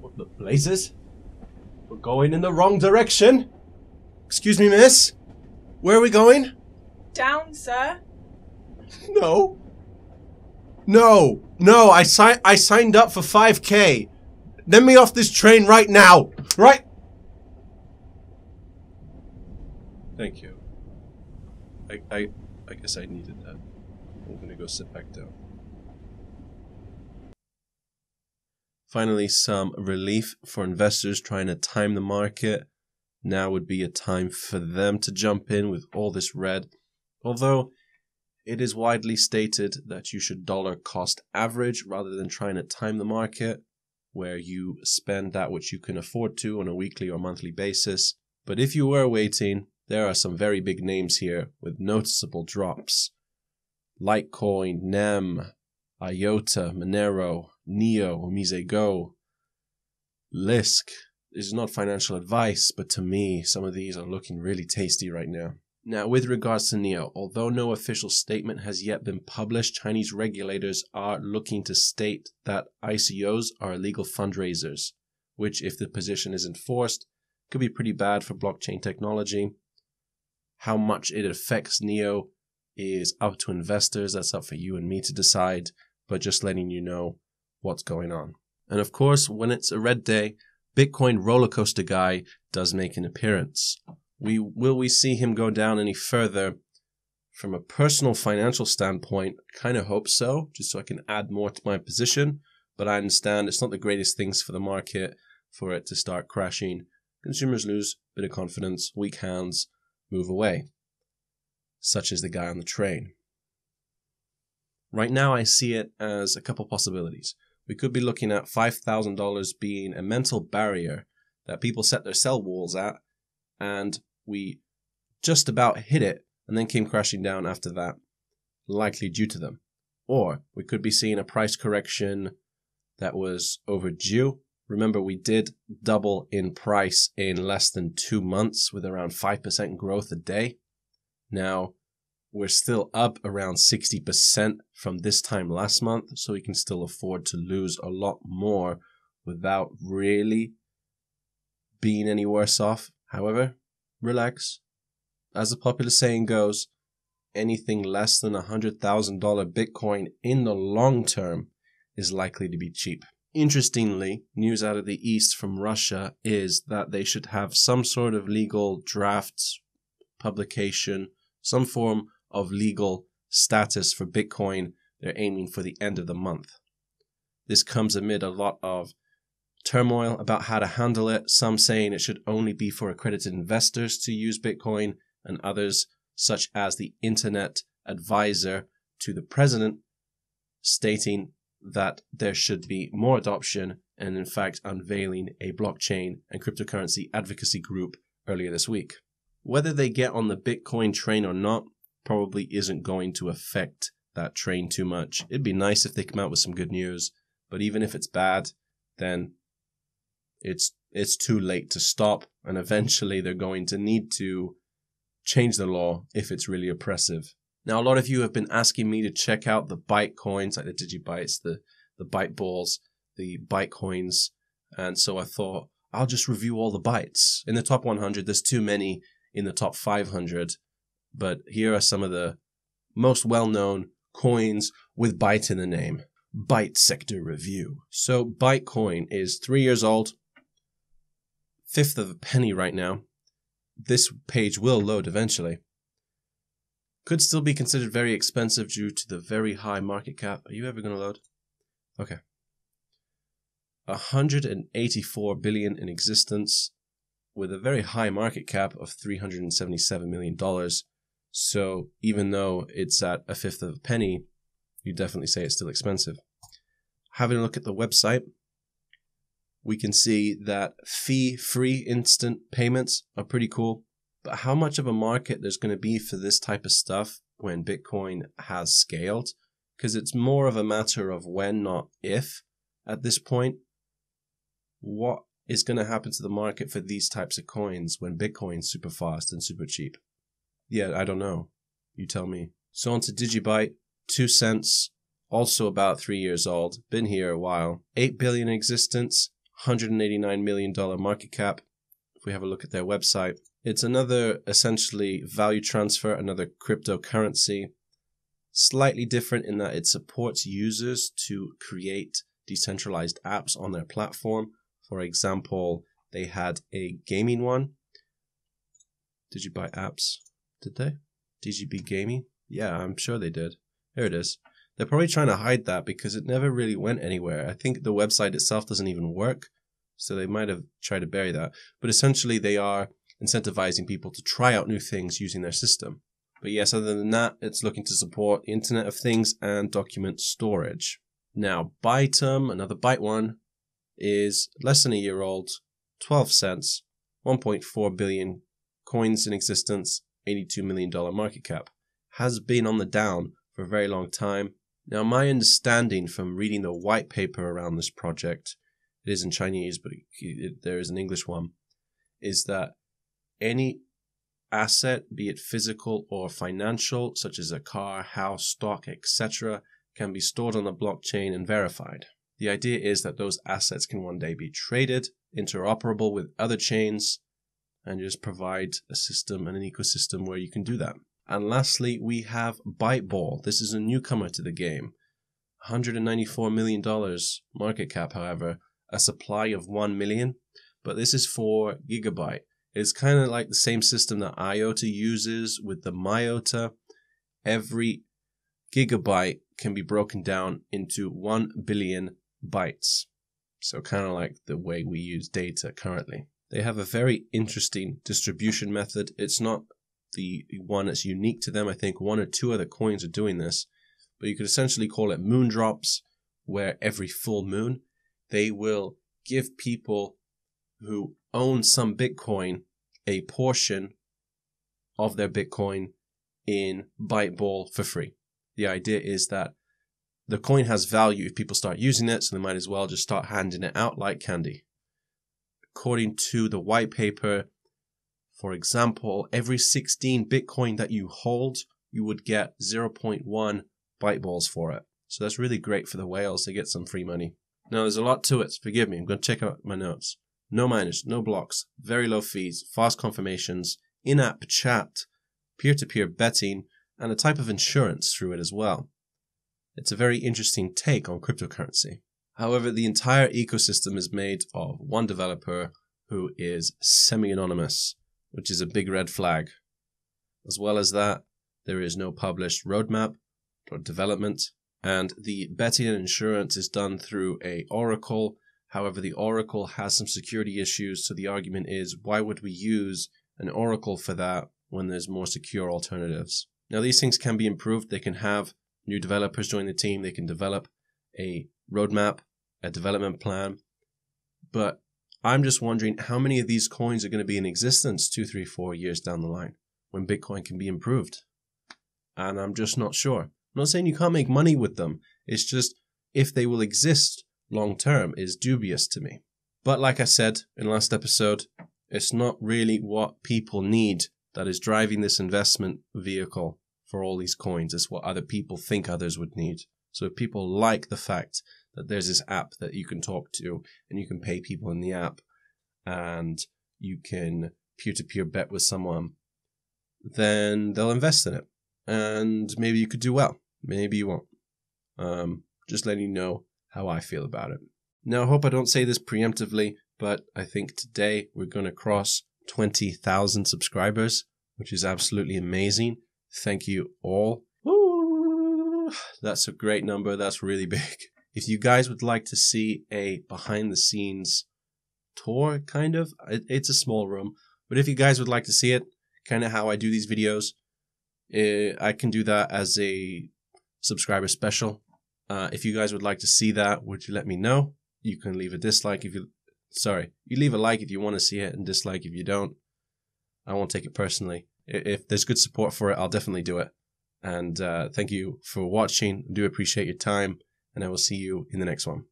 What the blazes? We're going in the wrong direction. Excuse me, miss. Where are we going? Down, sir. No. No, I signed up for 5K. Let me off this train right now. Right? Thank you. I guess I needed that. I'm gonna go sit back down. Finally, some relief for investors trying to time the market. Now would be a time for them to jump in with all this red. Although it is widely stated that you should dollar cost average rather than trying to time the market, where you spend that which you can afford to on a weekly or monthly basis. But if you were waiting, there are some very big names here with noticeable drops. Litecoin, NEM, IOTA, Monero, Neo, MiseGo, Lisk. This is not financial advice, but to me, some of these are looking really tasty right now. Now, with regards to Neo, although no official statement has yet been published, Chinese regulators are looking to state that ICOs are illegal fundraisers, which, if the position is enforced, could be pretty bad for blockchain technology. How much it affects Neo is up to investors. That's up for you and me to decide, but just letting you know what's going on. And of course, when it's a red day, Bitcoin roller coaster guy does make an appearance. Will we see him go down any further? From a personal financial standpoint, kind of hope so, just so I can add more to my position. But I understand it's not the greatest things for the market for it to start crashing. Consumers lose a bit of confidence, weak hands, move away, such as the guy on the train. Right now, I see it as a couple possibilities. We could be looking at $5,000 being a mental barrier that people set their cell walls at, and we just about hit it and then came crashing down after that, likely due to them. Or we could be seeing a price correction that was overdue. Remember, we did double in price in less than 2 months with around 5% growth a day. Now, we're still up around 60% from this time last month, so we can still afford to lose a lot more without really being any worse off. However, relax. As the popular saying goes, anything less than $100,000 Bitcoin in the long term is likely to be cheap. Interestingly, news out of the East from Russia is that they should have some sort of legal draft publication, some form of legal status for Bitcoin. They're aiming for the end of the month. This comes amid a lot of turmoil about how to handle it, some saying it should only be for accredited investors to use Bitcoin, and others, such as the internet advisor to the president, stating that there should be more adoption and in fact unveiling a blockchain and cryptocurrency advocacy group earlier this week. Whether they get on the Bitcoin train or not probably isn't going to affect that train too much. It'd be nice if they come out with some good news, but even if it's bad, then it's too late to stop, and eventually they're going to need to change the law if it's really oppressive. Now, a lot of you have been asking me to check out the Bytecoins, like the DigiBytes, the Byteballs, the Bytecoins, and so I thought I'll just review all the bytes. In the top 100, there's too many in the top 500, but here are some of the most well-known coins with byte in the name. Byte sector review. So Bytecoin is 3 years old, fifth of a penny right now. This page will load eventually. Could still be considered very expensive due to the very high market cap. Are you ever going to load? Okay. 184 billion in existence with a very high market cap of $377 million. So even though it's at a fifth of a penny, you definitely say it's still expensive. Having a look at the website, we can see that fee-free instant payments are pretty cool. But how much of a market there's going to be for this type of stuff when Bitcoin has scaled? Because it's more of a matter of when, not if, at this point. What is going to happen to the market for these types of coins when Bitcoin's super fast and super cheap? Yeah, I don't know. You tell me. So on to DigiByte, 2 cents, also about 3 years old, been here a while. 8 billion in existence, $189 million market cap. If we have a look at their website, it's another essentially value transfer, another cryptocurrency. Slightly different in that it supports users to create decentralized apps on their platform. For example, they had a gaming one. DigiByte apps, did they? DigiByte gaming? Yeah, I'm sure they did. There it is. They're probably trying to hide that because it never really went anywhere. I think the website itself doesn't even work, so they might have tried to bury that. But essentially, they are incentivizing people to try out new things using their system. But yes, other than that, it's looking to support the Internet of Things and document storage. Now, Bytom, another Byte one, is less than a year old, 12 cents, 1.4 billion coins in existence, $82 million market cap. Has been on the down for a very long time. Now, my understanding from reading the white paper around this project, it is in Chinese, but there is an English one, is that any asset, be it physical or financial, such as a car, house, stock, etc., can be stored on the blockchain and verified. The idea is that those assets can one day be traded, interoperable with other chains, and just provide a system and an ecosystem where you can do that. And lastly, we have Byteball. This is a newcomer to the game. $194 million market cap, however, a supply of 1 million, but this is for DigiByte. It's kind of like the same system that IOTA uses with the MyOTA. Every gigabyte can be broken down into 1 billion bytes. So kind of like the way we use data currently. They have a very interesting distribution method. It's not the one that's unique to them. I think 1 or 2 other coins are doing this. But you could essentially call it moon drops, where every full moon, they will give people who own some Bitcoin a portion of their Bitcoin in Byteball for free. The idea is that the coin has value if people start using it, so they might as well just start handing it out like candy. According to the white paper, for example, every 16 Bitcoin that you hold, you would get 0.1 Byteballs for it. So that's really great for the whales to get some free money. Now, there's a lot to it. Forgive me. I'm going to check out my notes. No miners, no blocks, very low fees, fast confirmations, in-app chat, peer-to-peer betting, and a type of insurance through it as well. It's a very interesting take on cryptocurrency. However, the entire ecosystem is made of one developer who is semi-anonymous, which is a big red flag. As well as that, there is no published roadmap or development, and the betting and insurance is done through a oracle. However, the oracle has some security issues, so the argument is, why would we use an oracle for that when there's more secure alternatives? Now, these things can be improved. They can have new developers join the team. They can develop a roadmap, a development plan. But I'm just wondering how many of these coins are going to be in existence 2, 3, 4 years down the line when Bitcoin can be improved. And I'm just not sure. I'm not saying you can't make money with them. It's just if they will exist long term is dubious to me. But like I said in the last episode, it's not really what people need that is driving this investment vehicle for all these coins. It's what other people think others would need. So if people like the fact that there's this app that you can talk to and you can pay people in the app and you can peer-to-peer bet with someone, then they'll invest in it. And maybe you could do well. Maybe you won't. Just letting you know how I feel about it. Now, I hope I don't say this preemptively, but I think today we're going to cross 20,000 subscribers, which is absolutely amazing. Thank you all. Woo! That's a great number. That's really big. If you guys would like to see a behind-the-scenes tour, kind of, it's a small room, but if you guys would like to see it, kind of how I do these videos, I can do that as a subscriber special. If you guys would like to see that, would you let me know? You can leave a dislike if you... you leave a like if you want to see it and dislike if you don't. I won't take it personally. If there's good support for it, I'll definitely do it. And thank you for watching. I do appreciate your time, and I will see you in the next one.